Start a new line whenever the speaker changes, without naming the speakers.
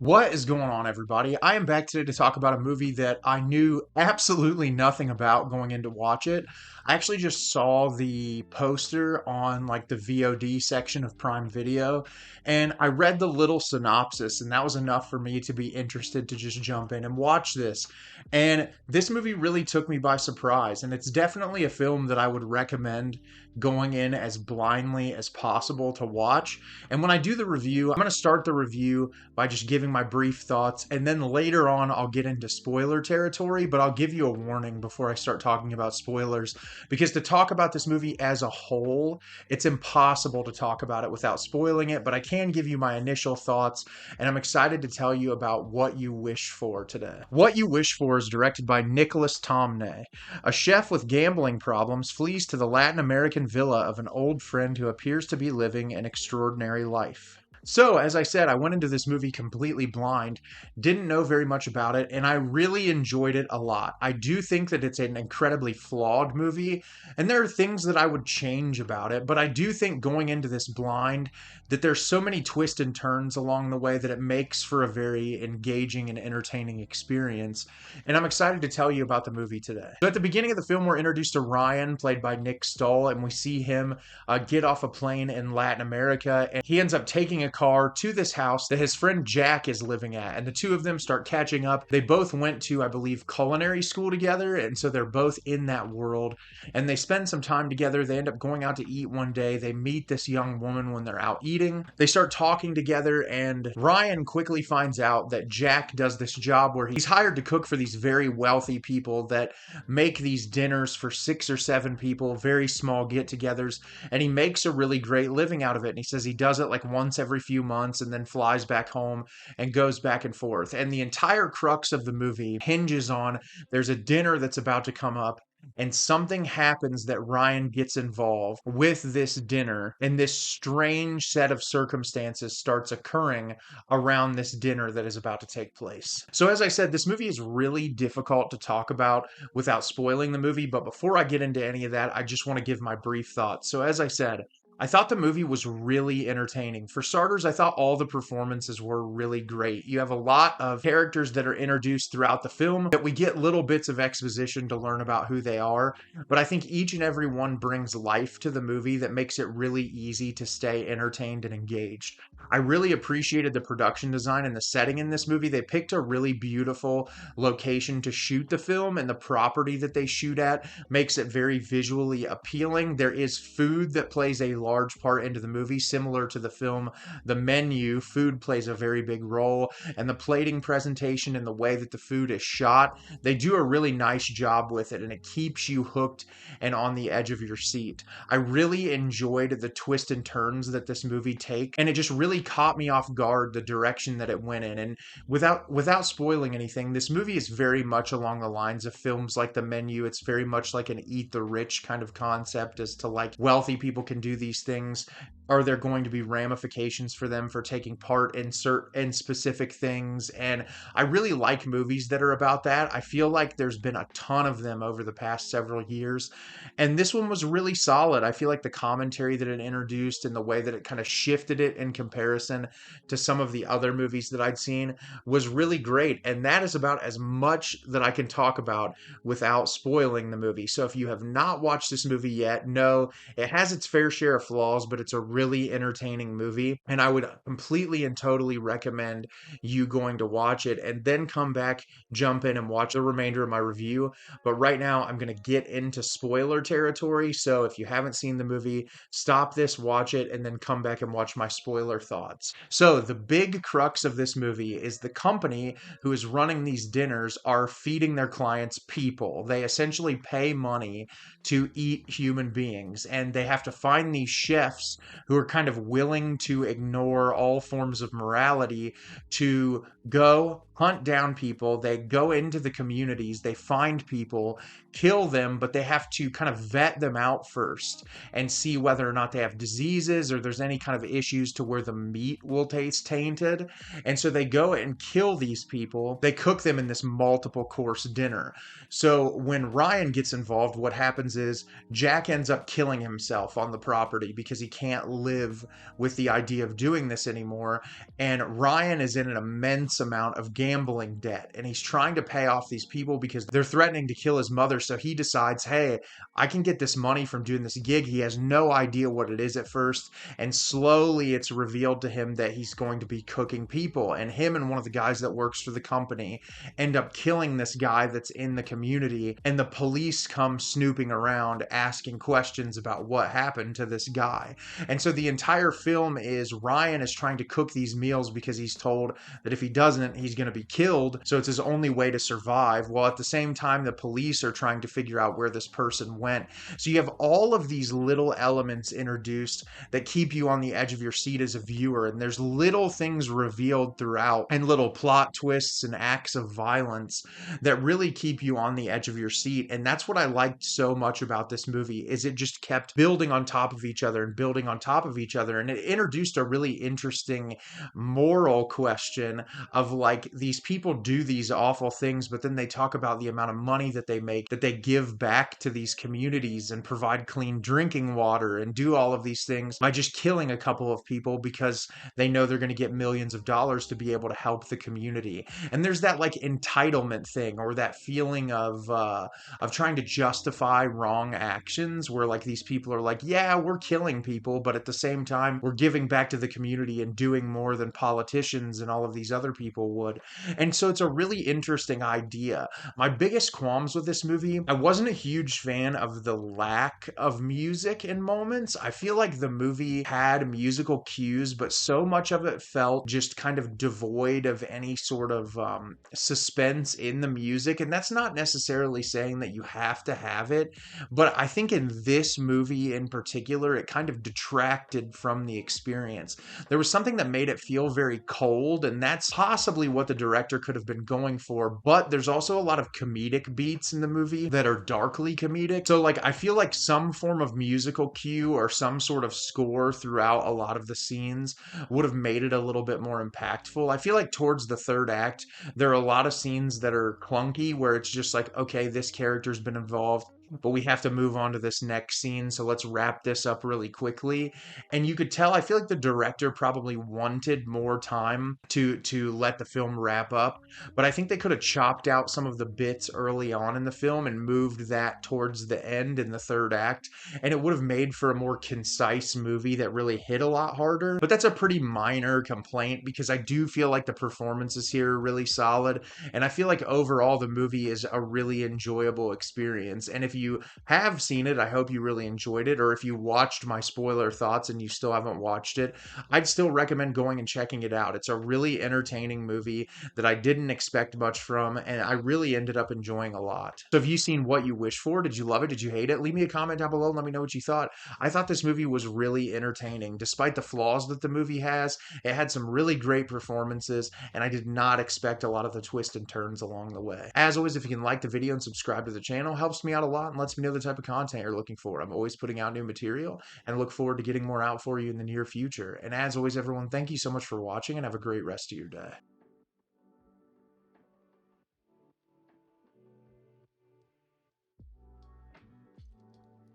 What is going on, everybody? I am back today to talk about a movie that I knew absolutely nothing about going in to watch it. I actually just saw the poster on like the VOD section of Prime Video, and I read the little synopsis, and that was enough for me to be interested to just jump in and watch this. And this movie really took me by surprise, and it's definitely a film that I would recommend going in as blindly as possible to watch. And when I do the review, I'm going to start the review by just giving my brief thoughts. And then later on, I'll get into spoiler territory, but I'll give you a warning before I start talking about spoilers. Because to talk about this movie as a whole, it's impossible to talk about it without spoiling it. But I can give you my initial thoughts, and I'm excited to tell you about What You Wish For today. What You Wish For is directed by Nicholas Tomney. A chef with gambling problems flees to the Latin American villa of an old friend who appears to be living an extraordinary life. So, as I said, I went into this movie completely blind, didn't know very much about it, and I really enjoyed it a lot. I do think that it's an incredibly flawed movie, and there are things that I would change about it, but I do think going into this blind that there's so many twists and turns along the way that it makes for a very engaging and entertaining experience. And I'm excited to tell you about the movie today. So, at the beginning of the film, we're introduced to Ryan, played by Nick Stahl, and we see him get off a plane in Latin America, and he ends up taking a car to this house that his friend Jack is living at, and the two of them start catching up. They both went to, I believe, culinary school together, and so they're both in that world, and they spend some time together. They end up going out to eat one day. They meet this young woman when they're out eating. They start talking together, and Ryan quickly finds out that Jack does this job where he's hired to cook for these very wealthy people that make these dinners for 6 or 7 people, very small get-togethers, and he makes a really great living out of it. And he says he does it like once every few months and then flies back home and goes back and forth. And the entire crux of the movie hinges on there's a dinner that's about to come up, and something happens that Ryan gets involved with this dinner, and this strange set of circumstances starts occurring around this dinner that is about to take place. So, as I said, this movie is really difficult to talk about without spoiling the movie, but before I get into any of that, I just want to give my brief thoughts. So, as I said, I thought the movie was really entertaining. For starters, I thought all the performances were really great. You have a lot of characters that are introduced throughout the film that we get little bits of exposition to learn about who they are, but I think each and every one brings life to the movie that makes it really easy to stay entertained and engaged. I really appreciated the production design and the setting in this movie. They picked a really beautiful location to shoot the film, and the property that they shoot at makes it very visually appealing. There is food that plays a large part into the movie, similar to the film The Menu. Food plays a very big role, and the plating presentation and the way that the food is shot, they do a really nice job with it, and it keeps you hooked and on the edge of your seat. I really enjoyed the twists and turns that this movie take, and it just really caught me off guard the direction that it went in. And without spoiling anything, this movie is very much along the lines of films like The Menu. It's very much like an eat the rich kind of concept, as to like wealthy people can do these things. Are there going to be ramifications for them for taking part in specific things? And I really like movies that are about that. I feel like there's been a ton of them over the past several years, and this one was really solid. I feel like the commentary that it introduced and the way that it kind of shifted it in comparison to some of the other movies that I'd seen was really great. And that is about as much that I can talk about without spoiling the movie. So if you have not watched this movie yet, no, it has its fair share of flaws, but it's a really entertaining movie. And I would completely and totally recommend you going to watch it and then come back, jump in, and watch the remainder of my review. But right now, I'm going to get into spoiler territory. So if you haven't seen the movie, stop this, watch it, and then come back and watch my spoiler thoughts. So the big crux of this movie is the company who is running these dinners are feeding their clients people. They essentially pay money to eat human beings, and they have to find these chefs who are kind of willing to ignore all forms of morality to go hunt down people. They go into the communities, they find people, kill them, but they have to kind of vet them out first and see whether or not they have diseases or there's any kind of issues to where the meat will taste tainted. And so they go and kill these people. They cook them in this multiple course dinner. So when Ryan gets involved, what happens is Jack ends up killing himself on the property because he can't live with the idea of doing this anymore. And Ryan is in an immense amount of gambling debt and he's trying to pay off these people because they're threatening to kill his mother. So he decides, hey, I can get this money from doing this gig. He has no idea what it is at first. And slowly it's revealed to him that he's going to be cooking people. And him and one of the guys that works for the company end up killing this guy that's in the community. And the police come snooping around asking questions about what happened to this guy. And so the entire film is Ryan is trying to cook these meals because he's told that if he doesn't, he's going to be killed. So it's his only way to survive. While at the same time, the police are trying to figure out where this person went. So you have all of these little elements introduced that keep you on the edge of your seat as a viewer. And there's little things revealed throughout and little plot twists and acts of violence that really keep you on the edge of your seat. And that's what I liked so much about this movie is it just kept building on top of each other and building on top of each other. And it introduced a really interesting moral question of like these people do these awful things, but then they talk about the amount of money that they make, that they give back to these communities and provide clean drinking water and do all of these things by just killing a couple of people because they know they're going to get millions of dollars to be able to help the community. And there's that like entitlement thing or that feeling of trying to justify wrong actions where like these people are like, yeah, we're killing people, but at the same time, we're giving back to the community and doing more than politicians and all of these other people would. And so it's a really interesting idea. My biggest qualms with this movie, I wasn't a huge fan of the lack of music in moments. I feel like the movie had musical cues, but so much of it felt just kind of devoid of any sort of suspense in the music. And that's not necessarily saying that you have to have it, but I think in this movie in particular, it kind of detracted from the experience. There was something that made it feel very cold, and that's possibly what the director could have been going for. But there's also a lot of comedic beats in the movie that are darkly comedic. So, like, I feel like some form of musical cue or some sort of score throughout a lot of the scenes would have made it a little bit more impactful. I feel like towards the third act, there are a lot of scenes that are clunky where it's just like, okay, this character's been involved, but we have to move on to this next scene, so let's wrap this up really quickly. And you could tell, I feel like the director probably wanted more time to let the film wrap up, but I think they could have chopped out some of the bits early on in the film and moved that towards the end in the third act, and it would have made for a more concise movie that really hit a lot harder. But that's a pretty minor complaint because I do feel like the performances here are really solid, and I feel like overall the movie is a really enjoyable experience. And if you have seen it, I hope you really enjoyed it. Or if you watched my spoiler thoughts and you still haven't watched it, I'd still recommend going and checking it out. It's a really entertaining movie that I didn't expect much from, and I really ended up enjoying a lot. So have you seen What You Wish For? Did you love it? Did you hate it? Leave me a comment down below and let me know what you thought. I thought this movie was really entertaining. Despite the flaws that the movie has, it had some really great performances, and I did not expect a lot of the twists and turns along the way. As always, if you can like the video and subscribe to the channel, helps me out a lot and lets me know the type of content you're looking for. I'm always putting out new material and look forward to getting more out for you in the near future. And as always, everyone, thank you so much for watching and have a great rest of your day.